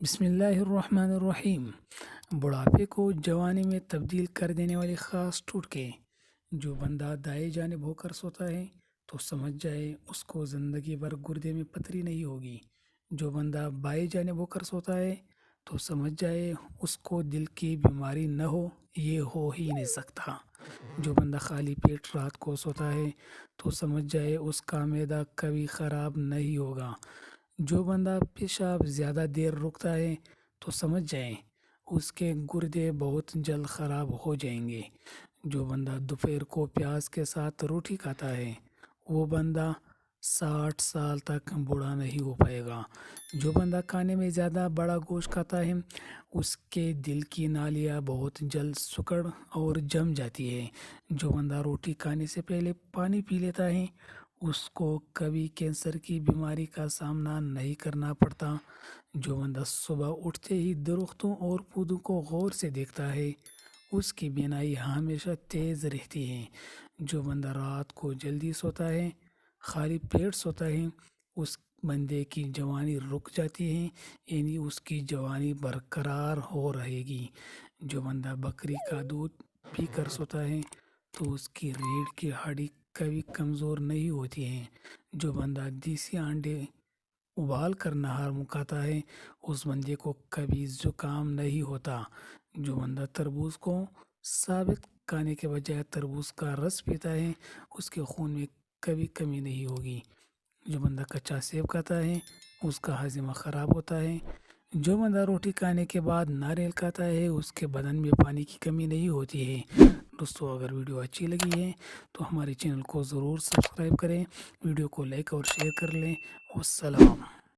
بسم اللہ الرحمن الرحیم۔ بڑھاپے کو جوانی میں تبدیل کر دینے والی خاص ٹوٹکے۔ جو بندہ دائیں جانب ہو کر سوتا ہے تو سمجھ جائے اس کو زندگی بھر گردے میں پتھری نہیں ہوگی۔ جو بندہ بائیں جانب ہو کر سوتا ہے تو سمجھ جائے اس کو دل کی بیماری نہ ہو، یہ ہو ہی نہیں سکتا۔ جو بندہ خالی پیٹ رات کو سوتا ہے تو سمجھ جائے اس کا معدہ کبھی خراب نہیں ہوگا۔ جو بندہ پیشاب زیادہ دیر رکتا ہے تو سمجھ جائیں اس کے گردے بہت جلد خراب ہو جائیں گے۔ جو بندہ دوپہر کو پیاز کے ساتھ روٹی کھاتا ہے وہ بندہ 60 سال تک بوڑھا نہیں ہو پائے گا۔ جو بندہ کھانے میں زیادہ بڑا گوشت کھاتا ہے اس کے دل کی نالیاں بہت جلد سکڑ اور جم جاتی ہے۔ جو بندہ روٹی کھانے سے پہلے پانی پی لیتا ہے اس کو کبھی کینسر کی بیماری کا سامنا نہیں کرنا پڑتا۔ جو بندہ صبح اٹھتے ہی درختوں اور پودوں کو غور سے دیکھتا ہے اس کی بینائی ہمیشہ تیز رہتی ہے۔ جو بندہ رات کو جلدی سوتا ہے، خالی پیٹ سوتا ہے، اس بندے کی جوانی رک جاتی ہے، یعنی اس کی جوانی برقرار ہو رہے گی۔ جو بندہ بکری کا دودھ پی کر سوتا ہے تو اس کی ریڑھ کی ہڈی کبھی کمزور نہیں ہوتی ہے۔ جو بندہ دیسی انڈے ابال کر نہار مکاتا ہے اس بندے کو کبھی زکام نہیں ہوتا۔ جو بندہ تربوز کو ثابت کھانے کے بجائے تربوز کا رس پیتا ہے اس کے خون میں کبھی کمی نہیں ہوگی۔ جو بندہ کچا سیب کھاتا ہے اس کا ہاضمہ خراب ہوتا ہے۔ جو بندہ روٹی کھانے کے بعد ناریل کھاتا ہے اس کے بدن میں پانی کی کمی نہیں ہوتی ہے۔ دوستو، اگر ویڈیو اچھی لگی ہے تو ہمارے چینل کو ضرور سبسکرائب کریں، ویڈیو کو لائک اور شیئر کر لیں۔ والسلام۔